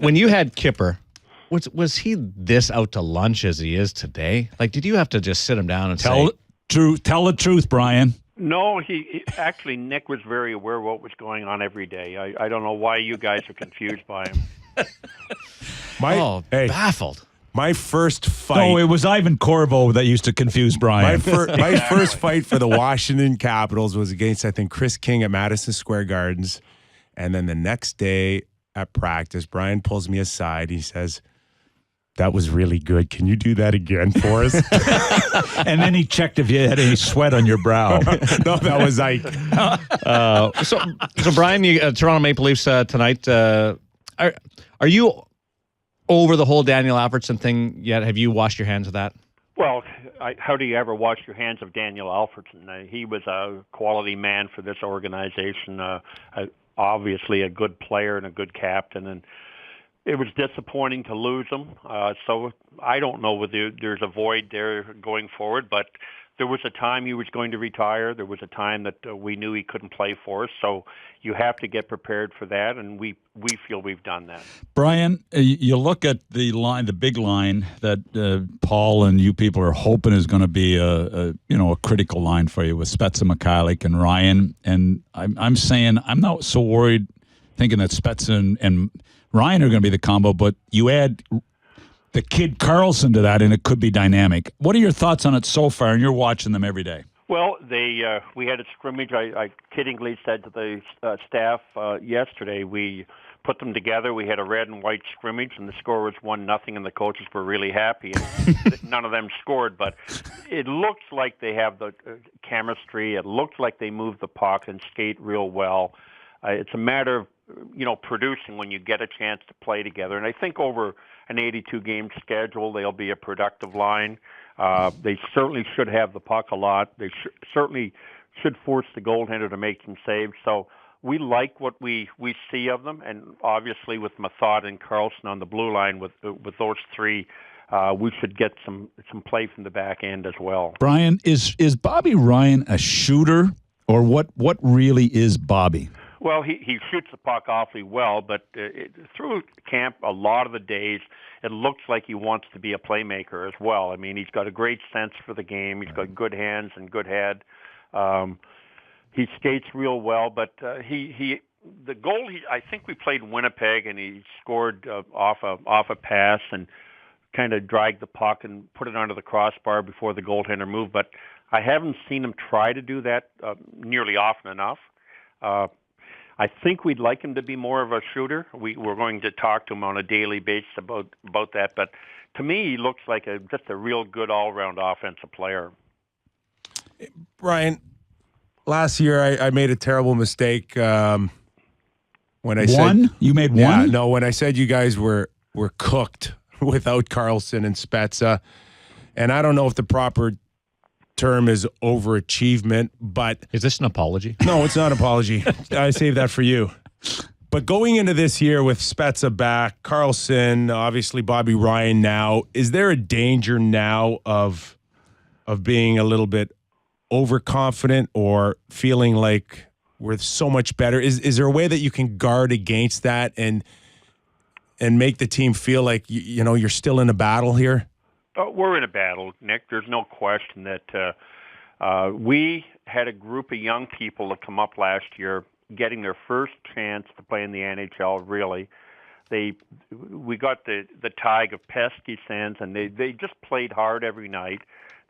when you had Kipper, was he this out to lunch as he is today? Like, did you have to just sit him down and tell the truth, Bryan? No, he actually, Nick was very aware of what was going on every day. I don't know why you guys are confused by him. Baffled. My first fight. No, it was Ivan Corvo that used to confuse Bryan. My first fight for the Washington Capitals was against, I think, Chris King at Madison Square Gardens. And then the next day at practice, Bryan pulls me aside. He says, "That was really good. Can you do that again for us?" And then he checked if you had any sweat on your brow. No, that was Ike. So Bryan, Toronto Maple Leafs tonight. Are you over the whole Daniel Alfredsson thing yet? Have you washed your hands of that? Well, how do you ever wash your hands of Daniel Alfredsson? He was a quality man for this organization, obviously a good player and a good captain, and it was disappointing to lose him. So I don't know whether there's a void there going forward, but there was a time he was going to retire. There was a time that we knew he couldn't play for us. So you have to get prepared for that, and we feel we've done that. Bryan, you look at the line, the big line that Paul and you people are hoping is going to be a critical line for you with Spezza, Mikhailiuk, and Ryan. And I'm saying I'm not so worried thinking that Spezza and Ryan are going to be the combo, but you add the kid Carlson to that, and it could be dynamic. What are your thoughts on it so far? And you're watching them every day. Well, we had a scrimmage. I kiddingly said to the staff yesterday, we put them together. We had a red and white scrimmage, and the score was 1-0, and the coaches were really happy. And none of them scored, but it looks like they have the chemistry. It looks like they move the puck and skate real well. It's a matter of producing when you get a chance to play together. And I think over an 82-game schedule, they'll be a productive line. They certainly should have the puck a lot. They certainly should force the goaltender to make some saves. So we like what we see of them. And obviously with Mathot and Carlson on the blue line with those three, we should get some play from the back end as well. Bryan, is Bobby Ryan a shooter, or what really is Bobby? Well, he shoots the puck awfully well, but through camp, a lot of the days, it looks like he wants to be a playmaker as well. I mean, he's got a great sense for the game. He's got good hands and good head. He skates real well, but the goal, I think we played Winnipeg, and he scored off a pass and kind of dragged the puck and put it onto the crossbar before the goaltender moved. But I haven't seen him try to do that nearly often enough. I think we'd like him to be more of a shooter. We're going to talk to him on a daily basis about that. But to me, he looks like just a real good all-around offensive player. Bryan, last year I made a terrible mistake when I said you made one. Yeah, no, when I said you guys were cooked without Carlson and Spezza, and I don't know if the proper term is overachievement, but is this an apology? No, it's not an apology. I saved that for you. But going into this year with Spezza back, Carlson, obviously Bobby Ryan now, is there a danger now of being a little bit overconfident or feeling like we're so much better? Is there a way that you can guard against that and make the team feel like you're still in a battle here? We're in a battle, Nick. There's no question that we had a group of young people that come up last year getting their first chance to play in the NHL, really. We got the tag of pesky Sands, and they just played hard every night.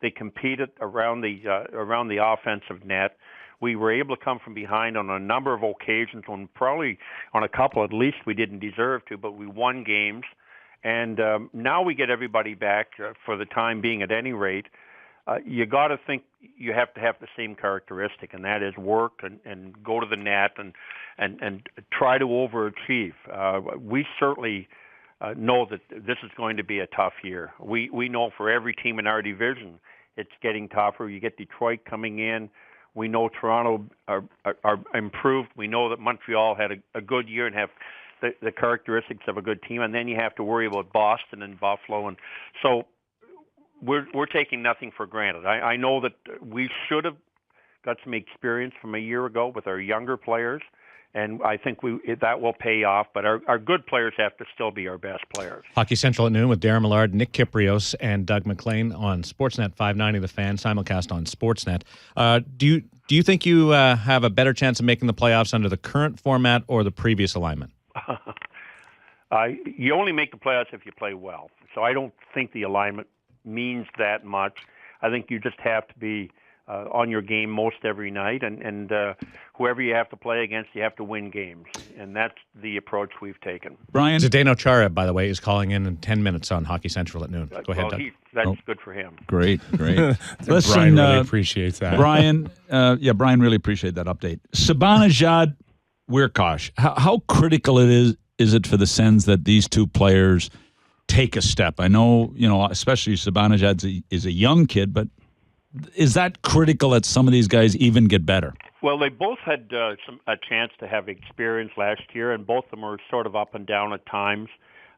They competed around the offensive net. We were able to come from behind on a number of occasions, when probably on a couple at least we didn't deserve to, but we won games. And now we get everybody back for the time being at any rate. You got to think you have to have the same characteristic, and that is work and go to the net and try to overachieve. We certainly know that this is going to be a tough year. We know for every team in our division it's getting tougher. You get Detroit coming in. We know Toronto are improved. We know that Montreal had a good year and have the characteristics of a good team, and then you have to worry about Boston and Buffalo, and so we're taking nothing for granted. I know that we should have got some experience from a year ago with our younger players, And I think that will pay off, but our good players have to still be our best players. Hockey Central at noon with Darren Millard, Nick Kiprios, and Doug McLean on Sportsnet 590 The Fan, simulcast on Sportsnet. Do you think you have a better chance of making the playoffs under the current format or the previous alignment? You only make the playoffs if you play well. So I don't think the alignment means that much. I think you just have to be on your game most every night, and whoever you have to play against, you have to win games, and that's the approach we've taken. Brian? Zdeno Chara, by the way, is calling in 10 minutes on Hockey Central at noon. Go ahead, Doug. That's good for him. Great. Listen, Brian really appreciates that. Brian, Brian really appreciate that update. Zibanejad, Wirkosh, how critical is it for the Sens that these two players take a step? I know, especially Zibanejad is a young kid, but is that critical that some of these guys even get better? Well, they both had a chance to have experience last year, and both of them were sort of up and down at times.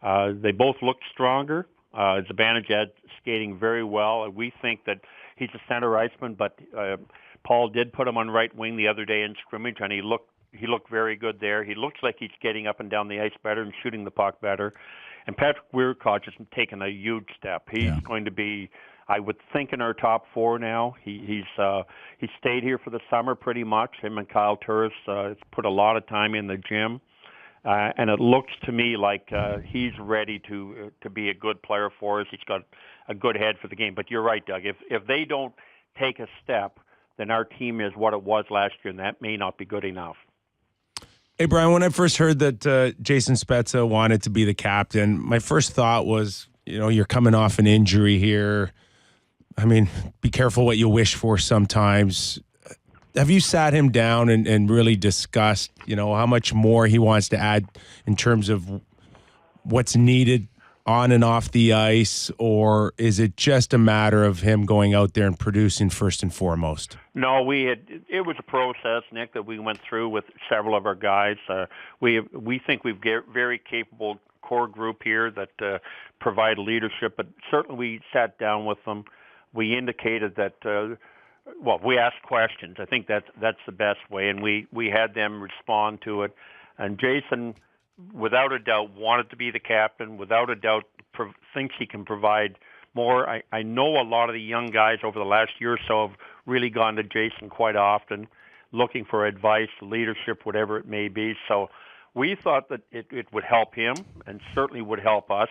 They both looked stronger. Zibanejad skating very well. We think that he's a center iceman, but Paul did put him on right wing the other day in scrimmage, and he looked very good there. He looks like he's getting up and down the ice better and shooting the puck better. And Patrick Wirkoch has taken a huge step. He's going to be, I would think, in our top four now. He's stayed here for the summer pretty much. Him and Kyle Turris put a lot of time in the gym, and it looks to me like he's ready to be a good player for us. He's got a good head for the game. But you're right, Doug. If they don't take a step, then our team is what it was last year, and that may not be good enough. Hey, Brian, when I first heard that Jason Spezza wanted to be the captain, my first thought was, you're coming off an injury here. I mean, be careful what you wish for sometimes. Have you sat him down and really discussed, how much more he wants to add in terms of what's needed on and off the ice, or is it just a matter of him going out there and producing first and foremost? No, it was a process, Nick, that we went through with several of our guys. We think we've got a very capable core group here that provide leadership, but certainly we sat down with them. We indicated that, we asked questions. I think that's the best way, and we had them respond to it. And Jason, without a doubt, wanted to be the captain, without a doubt thinks he can provide more. I know a lot of the young guys over the last year or so have really gone to Jason quite often, looking for advice, leadership, whatever it may be. So we thought that it would help him and certainly would help us.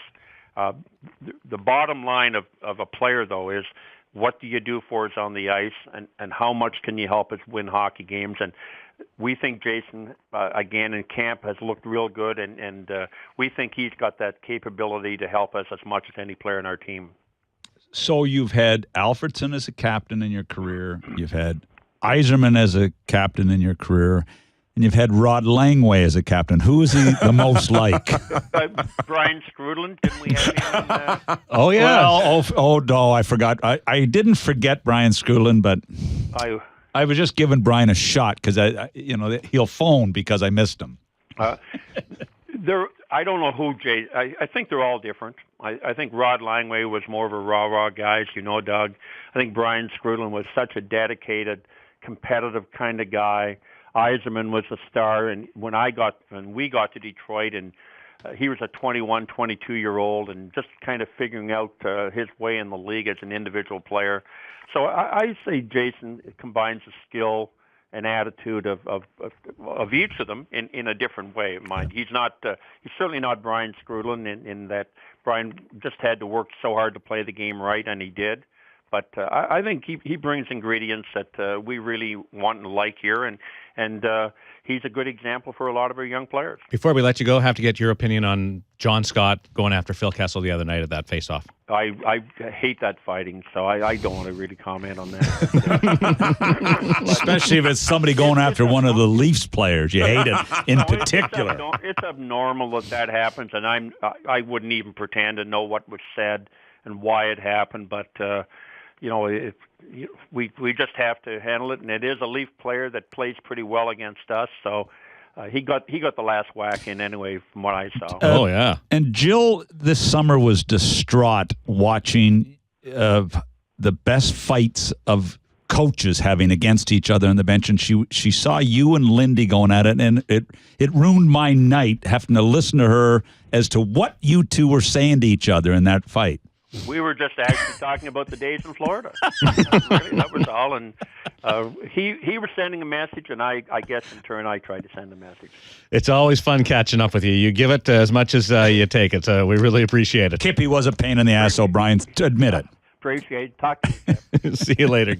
The bottom line of a player, though, is what do you do for us on the ice, and how much can you help us win hockey games? And we think Jason, again, in camp has looked real good, and we think he's got that capability to help us as much as any player in our team. So you've had Alfredson as a captain in your career. You've had Yzerman as a captain in your career. And you've had Rod Langway as a captain. Who is he the most like? Brian Scrudlin, didn't we have him? Oh, yeah. Well, no, I forgot. I didn't forget Brian Scrudlin, but I was just giving Brian a shot because he'll phone because I missed him. I don't know who Jay. I think they're all different. I think Rod Langway was more of a rah-rah guy, as you know, Doug. I think Brian Scrudlin was such a dedicated, competitive kind of guy. Yzerman was a star, and when we got to Detroit, and he was a 21, 22-year-old, and just kind of figuring out his way in the league as an individual player. So I say Jason combines the skill and attitude of each of them in a different way. Mind, he's certainly not Brian Scrudlin in that Brian just had to work so hard to play the game right, and he did. But I think he brings ingredients that we really want and like here, and he's a good example for a lot of our young players. Before we let you go, I have to get your opinion on John Scott going after Phil Kessel the other night at that face-off. I hate that fighting, so I don't want to really comment on that. Especially if it's somebody going after one of the Leafs players. You hate it in particular. It's abnormal that happens, and I wouldn't even pretend to know what was said and why it happened, but we just have to handle it, and it is a Leaf player that plays pretty well against us, so he got the last whack in anyway, from what I saw. Oh yeah. And Jill this summer was distraught watching the best fights of coaches having against each other on the bench, and she saw you and Lindy going at it, and it ruined my night having to listen to her as to what you two were saying to each other in that fight. We were just actually talking about the days in Florida. Really, that was all. And he was sending a message, and I guess in turn I tried to send a message. It's always fun catching up with you. You give it as much as you take it, so we really appreciate it. Kippy was a pain in the ass, O'Brien. Admit it. Appreciate it. Talk to you. See you later.